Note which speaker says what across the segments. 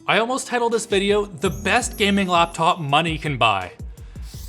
Speaker 1: I almost titled this video, "The Best Gaming Laptop Money Can Buy,"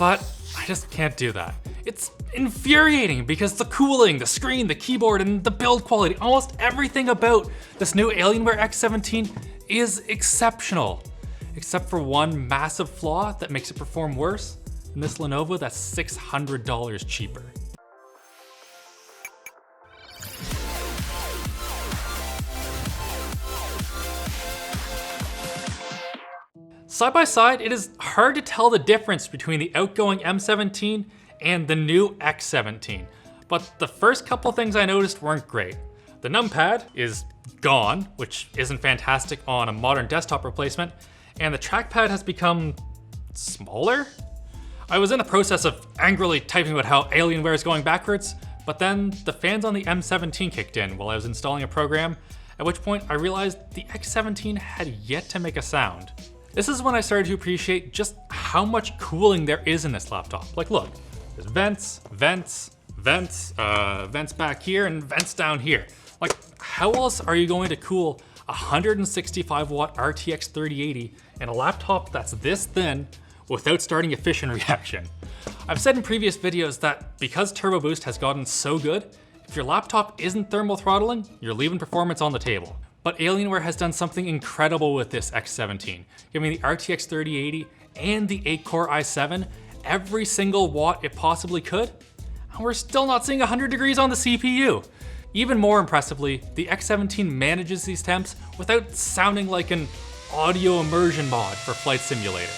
Speaker 1: but I just can't do that. It's infuriating because the cooling, the screen, the keyboard, and the build quality, almost everything about this new Alienware X17 is exceptional. Except for one massive flaw that makes it perform worse than this Lenovo that's $600 cheaper. Side by side, it is hard to tell the difference between the outgoing M17 and the new X17, but the first couple things I noticed weren't great. The numpad is gone, which isn't fantastic on a modern desktop replacement, and the trackpad has become smaller? I was in the process of angrily typing about how Alienware is going backwards, but then the fans on the M17 kicked in while I was installing a program, at which point I realized the X17 had yet to make a sound. This is when I started to appreciate just how much cooling there is in this laptop. Like look, there's vents, vents, vents, vents back here, and vents down here. Like, how else are you going to cool a 165 watt RTX 3080 in a laptop that's this thin without starting a fission reaction? I've said in previous videos that because Turbo Boost has gotten so good, if your laptop isn't thermal throttling, you're leaving performance on the table. But Alienware has done something incredible with this X17, giving the RTX 3080 and the 8-core i7 every single watt it possibly could, and we're still not seeing 100 degrees on the CPU. Even more impressively, the X17 manages these temps without sounding like an audio immersion mod for Flight Simulator.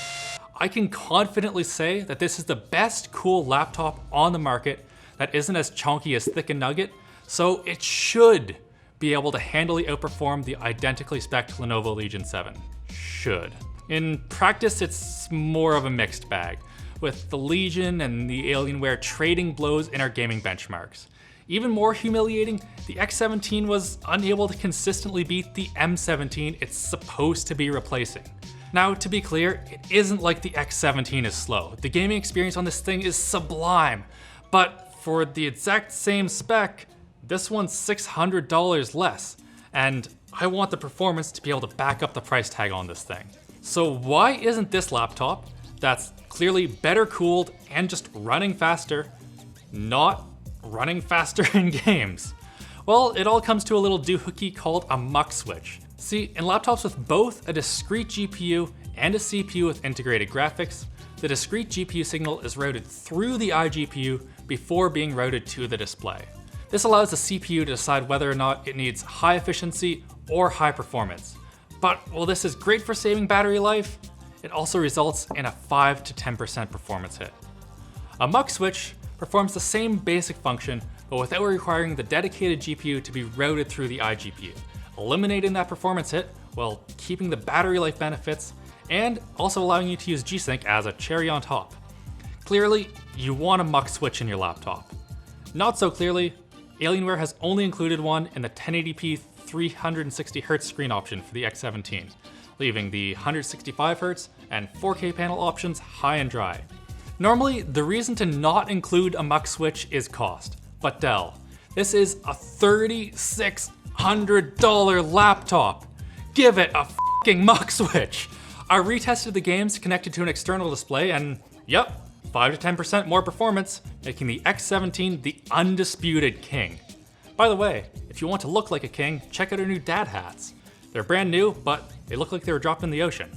Speaker 1: I can confidently say that this is the best cool laptop on the market that isn't as chunky as Thick and Nugget, so it should be able to handily outperform the identically spec'd Lenovo Legion 7. Should. In practice, it's more of a mixed bag, with the Legion and the Alienware trading blows in our gaming benchmarks. Even more humiliating, the X17 was unable to consistently beat the M17 it's supposed to be replacing. Now, to be clear, it isn't like the X17 is slow. The gaming experience on this thing is sublime, but for the exact same spec, this one's $600 less, and I want the performance to be able to back up the price tag on this thing. So why isn't this laptop, that's clearly better cooled and just running faster, not running faster in games? Well, it all comes to a little doohickey called a muck switch. See, in laptops with both a discrete GPU and a CPU with integrated graphics, the discrete GPU signal is routed through the iGPU before being routed to the display. This allows the CPU to decide whether or not it needs high efficiency or high performance. But while this is great for saving battery life, it also results in a 5 to 10% performance hit. A muck switch performs the same basic function, but without requiring the dedicated GPU to be routed through the iGPU, eliminating that performance hit while keeping the battery life benefits and also allowing you to use G-Sync as a cherry on top. Clearly, you want a muck switch in your laptop. Not so clearly, Alienware has only included one in the 1080p 360Hz screen option for the X17, leaving the 165Hz and 4K panel options high and dry. Normally, the reason to not include a muck switch is cost, but Dell, this is a $3,600 laptop. Give it a f***ing muck switch. I retested the games connected to an external display and yep, 5 to 10% more performance, making the X17 the undisputed king. By the way, if you want to look like a king, check out our new dad hats. They're brand new, but they look like they were dropped in the ocean.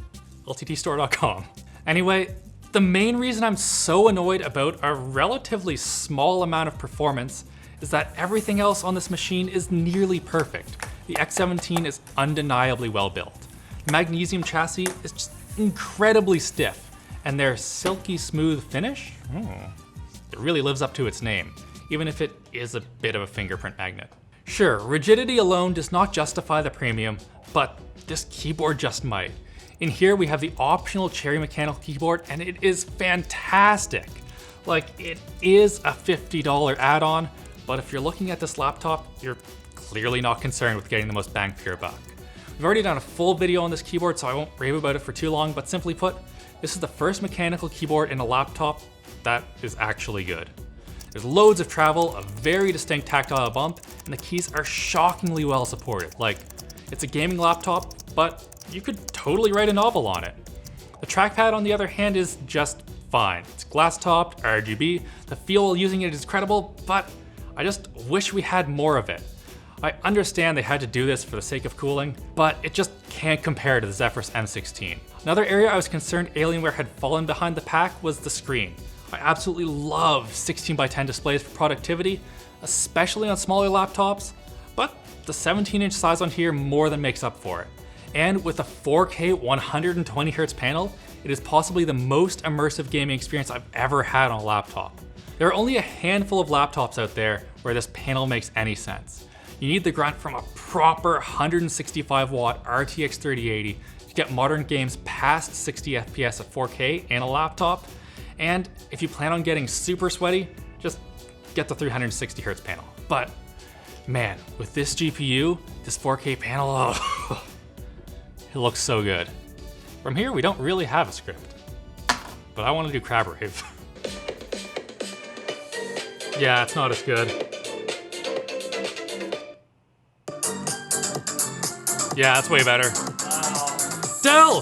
Speaker 1: LTTstore.com. Anyway, the main reason I'm so annoyed about a relatively small amount of performance is that everything else on this machine is nearly perfect. The X17 is undeniably well built. The magnesium chassis is just incredibly stiff, and their silky smooth finish, it really lives up to its name, even if it is a bit of a fingerprint magnet. Sure, rigidity alone does not justify the premium, but this keyboard just might. In here we have the optional Cherry mechanical keyboard, and it is fantastic. Like, it is a $50 add-on, but if you're looking at this laptop, you're clearly not concerned with getting the most bang for your buck. We've already done a full video on this keyboard, so I won't rave about it for too long, but simply put, this is the first mechanical keyboard in a laptop that is actually good. There's loads of travel, a very distinct tactile bump, and the keys are shockingly well supported. Like, it's a gaming laptop, but you could totally write a novel on it. The trackpad, on the other hand, is just fine. It's glass-topped, RGB, the feel using it is incredible, but I just wish we had more of it. I understand they had to do this for the sake of cooling, but it just can't compare to the Zephyrus M16. Another area I was concerned Alienware had fallen behind the pack was the screen. I absolutely love 16:10 displays for productivity, especially on smaller laptops, but the 17-inch size on here more than makes up for it. And with a 4K 120Hz panel, it is possibly the most immersive gaming experience I've ever had on a laptop. There are only a handful of laptops out there where this panel makes any sense. You need the grunt from a proper 165 watt RTX 3080 to get modern games past 60 FPS at 4K and a laptop. And if you plan on getting super sweaty, just get the 360Hz panel. But man, with this GPU, this 4K panel, oh, it looks so good. From here, we don't really have a script, but I want to do Crab Rave. Yeah, it's not as good. Yeah, that's way better. Dell!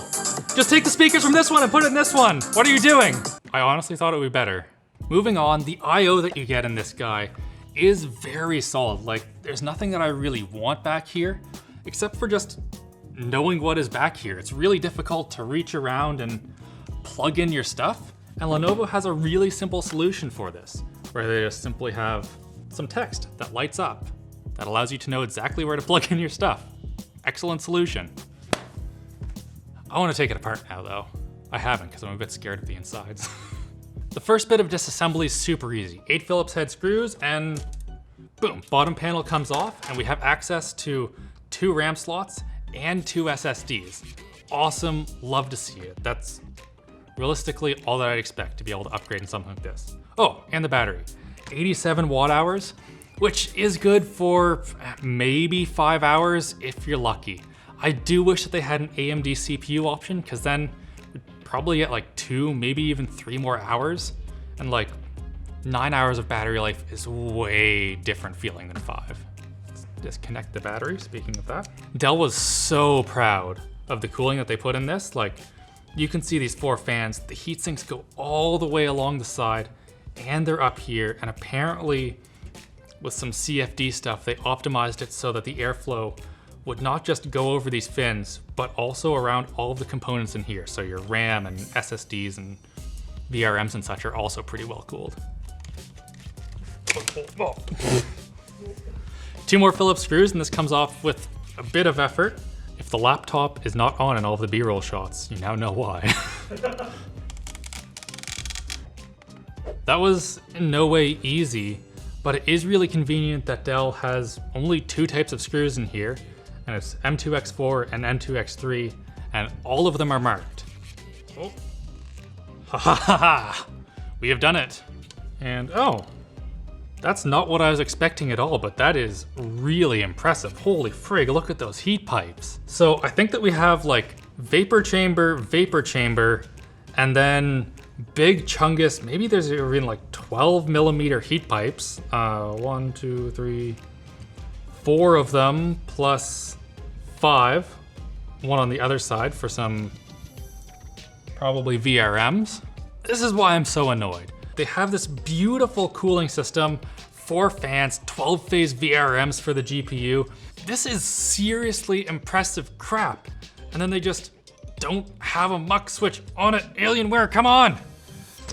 Speaker 1: Just take the speakers from this one and put it in this one! What are you doing? I honestly thought it would be better. Moving on, the I/O that you get in this guy is very solid. Like, there's nothing that I really want back here, except for just knowing what is back here. It's really difficult to reach around and plug in your stuff, and Lenovo has a really simple solution for this, where they just simply have some text that lights up that allows you to know exactly where to plug in your stuff. Excellent solution. I want to take it apart now though. I haven't because I'm a bit scared of the insides. The first bit of disassembly is super easy. 8 Phillips head screws and boom, bottom panel comes off and we have access to 2 RAM slots and 2 SSDs. Awesome, love to see it. That's realistically all that I'd expect to be able to upgrade in something like this. Oh, and the battery. 87 watt hours, which is good for maybe 5 hours if you're lucky. I do wish that they had an AMD CPU option, because then we'd probably get like 2, maybe even 3 more hours. And like 9 hours of battery life is way different feeling than 5. Let's disconnect the battery, speaking of that. Dell was so proud of the cooling that they put in this. Like, you can see these 4 fans, the heat sinks go all the way along the side and they're up here. And apparently with some CFD stuff, they optimized it so that the airflow would not just go over these fins, but also around all of the components in here. So your RAM and SSDs and VRMs and such are also pretty well cooled. 2 more Phillips screws and this comes off with a bit of effort. If the laptop is not on in all of the B-roll shots, you now know why. That was in no way easy, but it is really convenient that Dell has only 2 types of screws in here, and it's M2X4 and M2X3, and all of them are marked. Oh. Ha ha ha ha! We have done it. And oh, that's not what I was expecting at all, but that is really impressive. Holy frig, look at those heat pipes. So I think that we have like vapor chamber, and then big Chungus, maybe there's even like 12 millimeter heat pipes. 1, 2, 3, 4 of them plus 5. One on the other side for some probably VRMs. This is why I'm so annoyed. They have this beautiful cooling system, 4 fans, 12 phase VRMs for the GPU. This is seriously impressive crap. And then they just don't have a muck switch on it. Alienware, come on!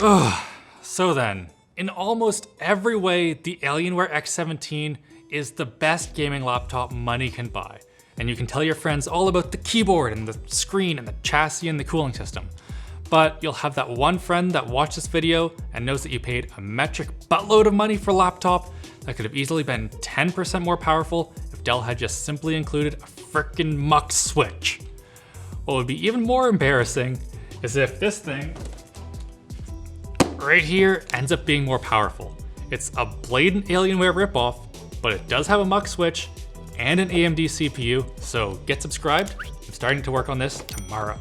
Speaker 1: Ugh. So then, in almost every way, the Alienware X17 is the best gaming laptop money can buy. And you can tell your friends all about the keyboard and the screen and the chassis and the cooling system. But you'll have that one friend that watched this video and knows that you paid a metric buttload of money for a laptop that could have easily been 10% more powerful if Dell had just simply included a frickin' muck switch. What would be even more embarrassing is if this thing right here ends up being more powerful. It's a blatant Alienware ripoff, but it does have a muck switch and an AMD CPU, so get subscribed. I'm starting to work on this tomorrow.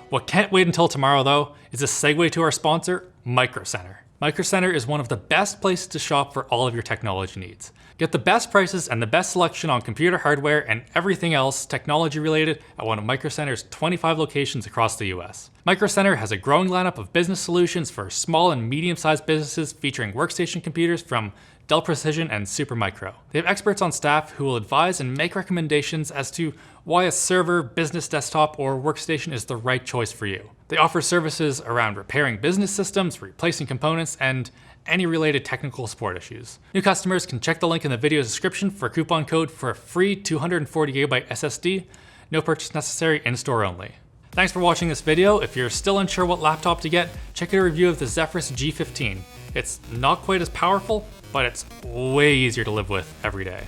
Speaker 1: What can't wait until tomorrow though is a segue to our sponsor, Micro Center. Micro Center is one of the best places to shop for all of your technology needs. Get the best prices and the best selection on computer hardware and everything else technology related at one of Micro Center's 25 locations across the US. Micro Center has a growing lineup of business solutions for small and medium-sized businesses featuring workstation computers from Dell Precision and Supermicro. They have experts on staff who will advise and make recommendations as to why a server, business desktop, or workstation is the right choice for you. They offer services around repairing business systems, replacing components, and any related technical support issues. New customers can check the link in the video description for a coupon code for a free 240GB SSD. No purchase necessary, in-store only. Thanks for watching this video. If you're still unsure what laptop to get, check out a review of the Zephyrus G15. It's not quite as powerful, but it's way easier to live with every day.